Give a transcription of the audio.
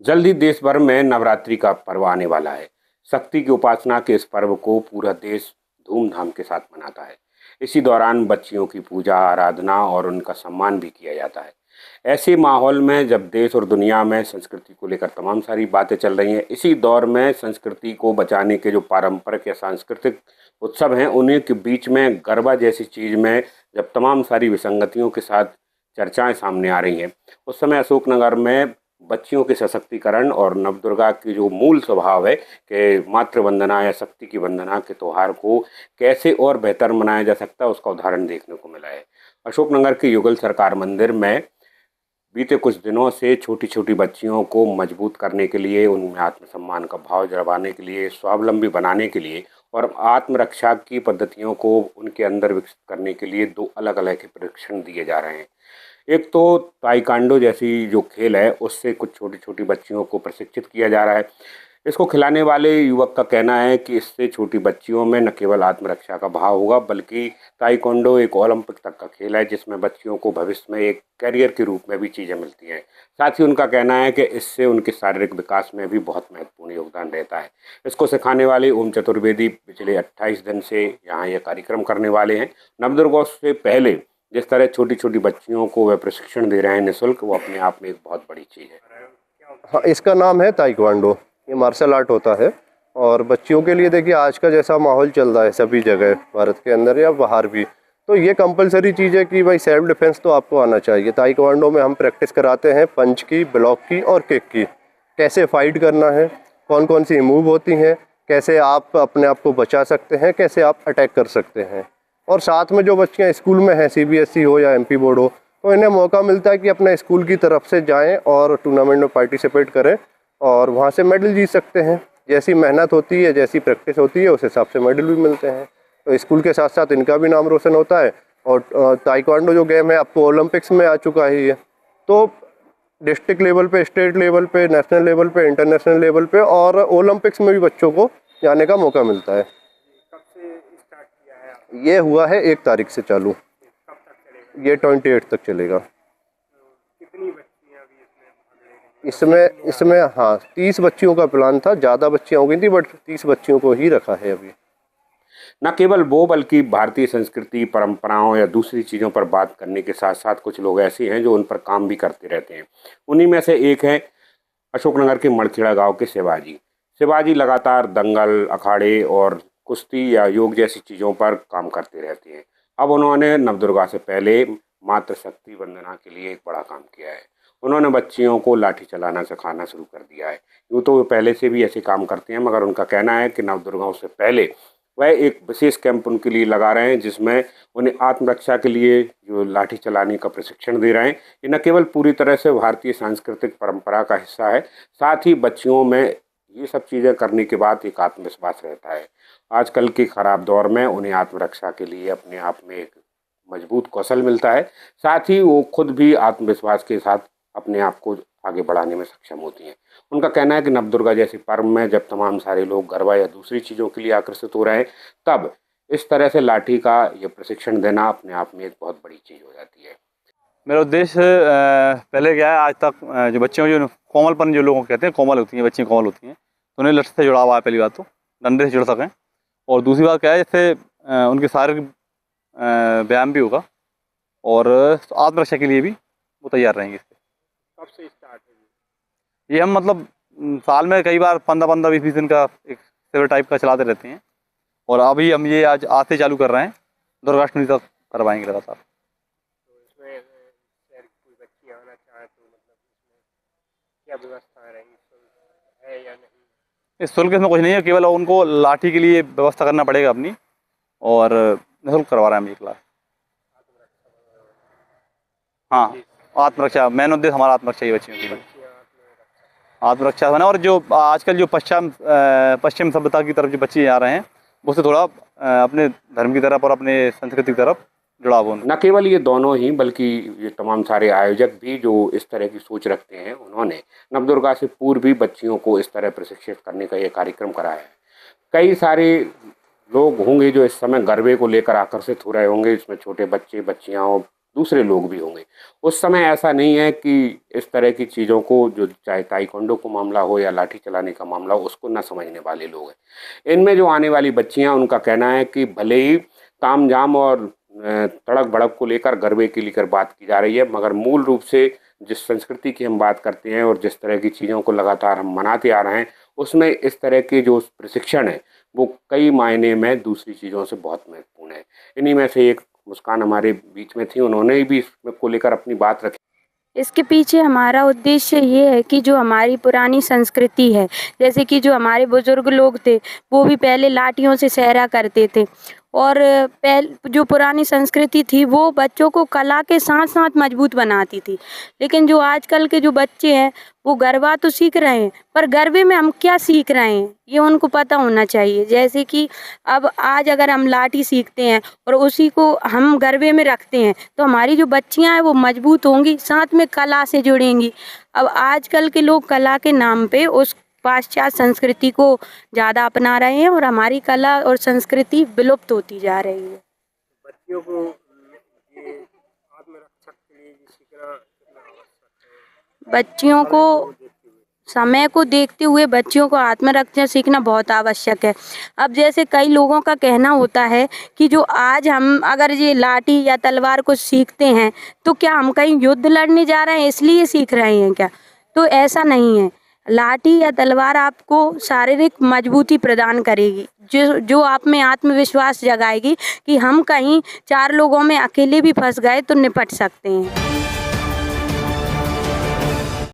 जल्द ही देश भर में नवरात्रि का पर्व आने वाला है। शक्ति की उपासना के इस पर्व को पूरा देश धूमधाम के साथ मनाता है। इसी दौरान बच्चियों की पूजा, आराधना और उनका सम्मान भी किया जाता है। ऐसे माहौल में जब देश और दुनिया में संस्कृति को लेकर तमाम सारी बातें चल रही हैं, इसी दौर में संस्कृति को बचाने के जो पारंपरिक या सांस्कृतिक उत्सव हैं, उन्हीं के बीच में गरबा जैसी चीज़ में जब तमाम सारी विसंगतियों के साथ चर्चाएं सामने आ रही हैं, उस समय अशोकनगर में बच्चियों के सशक्तिकरण और नवदुर्गा की जो मूल स्वभाव है कि मातृ वंदना या शक्ति की वंदना के त्यौहार को कैसे और बेहतर मनाया जा सकता है, उसका उदाहरण देखने को मिला है। अशोकनगर के युगल सरकार मंदिर में बीते कुछ दिनों से छोटी छोटी बच्चियों को मजबूत करने के लिए, उनमें आत्मसम्मान का भाव जगाने के लिए, स्वावलंबी बनाने के लिए और आत्मरक्षा की पद्धतियों को उनके अंदर विकसित करने के लिए दो अलग अलग के प्रशिक्षण दिए जा रहे हैं। एक तो ताइक्वांडो जैसी जो खेल है, उससे कुछ छोटी छोटी बच्चियों को प्रशिक्षित किया जा रहा है। इसको खिलाने वाले युवक का कहना है कि इससे छोटी बच्चियों में न केवल आत्मरक्षा का भाव होगा, बल्कि ताइक्वांडो एक ओलंपिक तक का खेल है जिसमें बच्चियों को भविष्य में एक कैरियर के रूप में भी चीज़ें मिलती हैं। साथ ही उनका कहना है कि इससे उनके शारीरिक विकास में भी बहुत महत्वपूर्ण योगदान रहता है। इसको सिखाने वाले ओम चतुर्वेदी पिछले 28 दिन से यहाँ यह कार्यक्रम करने वाले हैं। नवदुर्गा से पहले जिस तरह छोटी छोटी बच्चियों को वे प्रशिक्षण दे रहे हैं निःशुल्क, वो अपने आप में एक बहुत बड़ी चीज़ है। हाँ, इसका नाम है ताइक्वांडो। ये मार्शल आर्ट होता है और बच्चियों के लिए देखिए आज का जैसा माहौल चल रहा है सभी जगह, भारत के अंदर या बाहर भी, तो ये कंपलसरी चीज़ है कि भाई सेल्फ डिफेंस तो आपको आना चाहिए। ताइक्वांडो में हम प्रैक्टिस कराते हैं पंच की, ब्लॉक की और किक की, कैसे फाइट करना है, कौन कौन सी मूव होती हैं, कैसे आप अपने आप को बचा सकते हैं, कैसे आप अटैक कर सकते हैं। और साथ में जो बच्चियाँ स्कूल में हैं, CBSE हो या MP बोर्ड हो, तो इन्हें मौका मिलता है कि अपने स्कूल की तरफ से जाएँ और टूर्नामेंट में पार्टिसिपेट करें और वहाँ से मेडल जीत सकते हैं। जैसी मेहनत होती है, जैसी प्रैक्टिस होती है, उस हिसाब से मेडल भी मिलते हैं। तो स्कूल के साथ साथ इनका भी नाम रोशन होता है। और ताइक्वांडो जो गेम है आपको ओलंपिक्स में आ चुका है ये, तो डिस्ट्रिक्ट लेवल पे, स्टेट लेवल पे, नेशनल लेवल पे, इंटरनेशनल लेवल पे और ओलंपिक्स में भी बच्चों को जाने का मौका मिलता है। कब से स्टार्ट किया है आपने? ये हुआ है 1 तारीख से चालू, कब तक चलेगा? ये 28 तक चलेगा। कितनी बच्चियां भी इसमें भाग ले रही हैं? इसमें हाँ 30 बच्चियों का प्लान था, ज़्यादा बच्चियाँ हो गई थी, बट 30 बच्चियों को ही रखा है अभी। न केवल वो, बल्कि भारतीय संस्कृति, परंपराओं या दूसरी चीज़ों पर बात करने के साथ साथ कुछ लोग ऐसे हैं जो उन पर काम भी करते रहते हैं। उन्हीं में से एक है अशोकनगर के मड़खेड़ा गांव के शिवाजी। शिवाजी लगातार दंगल, अखाड़े और कुश्ती या योग जैसी चीज़ों पर काम करते रहते हैं। अब उन्होंने नवदुर्गा से पहले मातृशक्ति वंदना के लिए एक बड़ा काम किया है। उन्होंने बच्चियों को लाठी चलाना सिखाना शुरू कर दिया है। यूँ तो वे पहले से भी ऐसे काम करते हैं, मगर उनका कहना है कि नवदुर्गाओं से पहले वह एक विशेष कैंप उनके लिए लगा रहे हैं जिसमें उन्हें आत्मरक्षा के लिए जो लाठी चलाने का प्रशिक्षण दे रहे हैं। ये न केवल पूरी तरह से भारतीय सांस्कृतिक परंपरा का हिस्सा है, साथ ही बच्चियों में ये सब चीज़ें करने के बाद एक आत्मविश्वास रहता है। आजकल के खराब दौर में उन्हें आत्मरक्षा के लिए अपने आप में एक मजबूत कौशल मिलता है। साथ ही वो खुद भी आत्मविश्वास के साथ अपने आप को आगे बढ़ाने में सक्षम होती हैं। उनका कहना है कि नवदुर्गा जैसे पर्व में जब तमाम सारे लोग गरबा या दूसरी चीज़ों के लिए आकर्षित हो रहे हैं, तब इस तरह से लाठी का ये प्रशिक्षण देना अपने आप में एक बहुत बड़ी चीज़ हो जाती है। मेरा उद्देश्य पहले क्या है, आज तक जो बच्चियों जो कोमलपन जो लोगों को कहते हैं, कोमल होती हैं बच्चियाँ, कोमल होती हैं, तो उन्हें लठ से जुड़ा हुआ है। पहली बात तो डंडे से जुड़ सकें, और दूसरी बात क्या है, जैसे उनके शारीरिक व्यायाम भी होगा और आत्मरक्षा के लिए भी वो तैयार रहेंगे। इससे कब से स्टार्ट है ये हम मतलब साल में कई बार 15-15, 20-20 दिन का एक शिविर टाइप का चलाते रहते हैं, और अभी हम ये आज से चालू कर रहे हैं, दुर्गाष्टमी तक करवाएंगे लगातार। तो इसमें शहर की कोई बच्ची आना चाहे तो मतलब इसमें क्या व्यवस्था रहेगी, है या नहीं? इस शुल्क इसमें कुछ नहीं है, केवल उनको लाठी के लिए व्यवस्था करना पड़ेगा अपनी, और निःशुल्क करवा रहे हैं हम ये क्लास। हाँ, आत्मरक्षा मेन उद्देश्य हमारा, आत्मरक्षा ही बच्चियों के लिए आत्मरक्षा है ना। और जो आजकल जो पश्चिम सभ्यता की तरफ जो बच्चे आ रहे हैं, उससे थोड़ा अपने धर्म की तरफ और अपने संस्कृति की तरफ जुड़ाव हो। न केवल ये दोनों ही, बल्कि ये तमाम सारे आयोजक भी जो इस तरह की सोच रखते हैं, उन्होंने नवदुर्गा से पूर्व भी बच्चियों को इस तरह प्रशिक्षित करने का ये कार्यक्रम कराया है। कई सारे लोग होंगे जो इस समय गरबे को लेकर आकर्षित हो रहे होंगे। इसमें छोटे बच्चे, बच्चियाँ और दूसरे लोग भी होंगे। उस समय ऐसा नहीं है कि इस तरह की चीज़ों को, जो चाहे ताइक्वांडो को मामला हो या लाठी चलाने का मामला हो, उसको ना समझने वाले लोग हैं। इनमें जो आने वाली बच्चियां, उनका कहना है कि भले ही तामझाम और तड़क भड़क को लेकर, गरबे के लेकर बात की जा रही है, मगर मूल रूप से जिस संस्कृति की हम बात करते हैं और जिस तरह की चीज़ों को लगातार हम मनाते आ रहे हैं, उसमें इस तरह के जो प्रशिक्षण है वो कई मायने में दूसरी चीज़ों से बहुत महत्वपूर्ण है। इन्हीं में से एक मुस्कान हमारे बीच में थी, उन्होंने भी इसको लेकर अपनी बात रखी। इसके पीछे हमारा उद्देश्य ये है कि जो हमारी पुरानी संस्कृति है, जैसे कि जो हमारे बुजुर्ग लोग थे वो भी पहले लाठियों से सहरा करते थे, और जो पुरानी संस्कृति थी वो बच्चों को कला के साथ साथ मजबूत बनाती थी। लेकिन जो आजकल के जो बच्चे हैं वो गरबा तो सीख रहे हैं, पर गरबे में हम क्या सीख रहे हैं ये उनको पता होना चाहिए। जैसे कि अब आज अगर हम लाठी सीखते हैं और उसी को हम गरबे में रखते हैं तो हमारी जो बच्चियां हैं वो मजबूत होंगी, साथ में कला से जुड़ेंगी। अब आजकल के लोग कला के नाम पे उस पाश्चात्य संस्कृति को ज़्यादा अपना रहे हैं और हमारी कला और संस्कृति विलुप्त होती जा रही है। बच्चियों को ये आत्मरक्षा के लिए भी सीखना कितना आवश्यक है? बच्चियों को देखते हुए समय को देखते हुए बच्चियों को आत्मरक्षा सीखना बहुत आवश्यक है। अब जैसे कई लोगों का कहना होता है कि जो आज हम अगर ये लाठी या तलवार को सीखते हैं तो क्या हम कहीं युद्ध लड़ने जा रहे हैं इसलिए सीख रहे हैं क्या? तो ऐसा नहीं है। लाठी या तलवार आपको शारीरिक मजबूती प्रदान करेगी, जो आप में आत्मविश्वास जगाएगी कि हम कहीं 4 लोगों में अकेले भी फंस गए तो निपट सकते हैं।